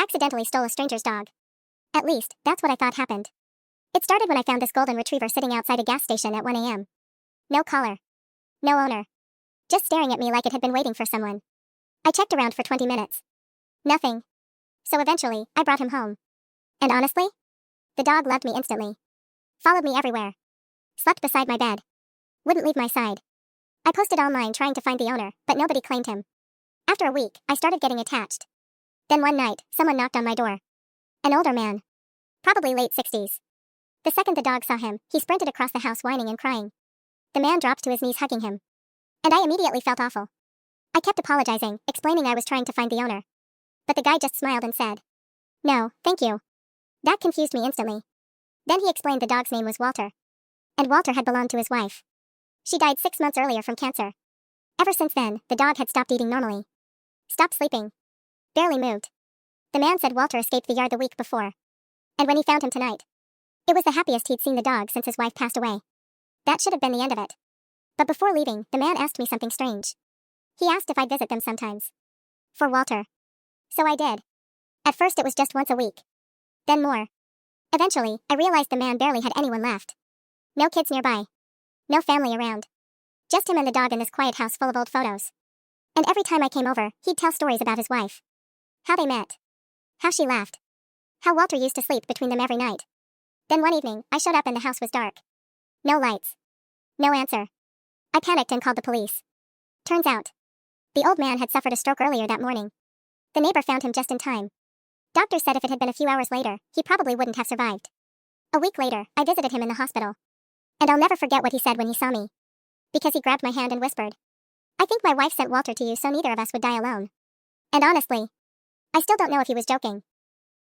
accidentally stole a stranger's dog. At least, that's what I thought happened. It started when I found this golden retriever sitting outside a gas station at 1 a.m. No collar. No owner. Just staring at me like it had been waiting for someone. I checked around for 20 minutes. Nothing. So eventually, I brought him home. And honestly, the dog loved me instantly. Followed me everywhere. Slept beside my bed. Wouldn't leave my side. I posted online trying to find the owner, but nobody claimed him. After a week, I started getting attached. Then one night, someone knocked on my door. An older man. Probably late 60s. The second the dog saw him, he sprinted across the house whining and crying. The man dropped to his knees hugging him. And I immediately felt awful. I kept apologizing, explaining I was trying to find the owner. But the guy just smiled and said, "No, thank you." That confused me instantly. Then he explained the dog's name was Walter. And Walter had belonged to his wife. She died 6 months earlier from cancer. Ever since then, the dog had stopped eating normally. Stopped sleeping. Barely moved. The man said Walter escaped the yard the week before. And when he found him tonight, it was the happiest he'd seen the dog since his wife passed away. That should have been the end of it. But before leaving, the man asked me something strange. He asked if I'd visit them sometimes. For Walter. So I did. At first it was just once a week. Then more. Eventually, I realized the man barely had anyone left. No kids nearby. No family around. Just him and the dog in this quiet house full of old photos. And every time I came over, he'd tell stories about his wife. How they met. How she laughed. How Walter used to sleep between them every night. Then one evening, I showed up and the house was dark. No lights. No answer. I panicked and called the police. Turns out, the old man had suffered a stroke earlier that morning. The neighbor found him just in time. Doctors said if it had been a few hours later, he probably wouldn't have survived. A week later, I visited him in the hospital. And I'll never forget what he said when he saw me. Because he grabbed my hand and whispered, "I think my wife sent Walter to you so neither of us would die alone." And honestly, I still don't know if he was joking.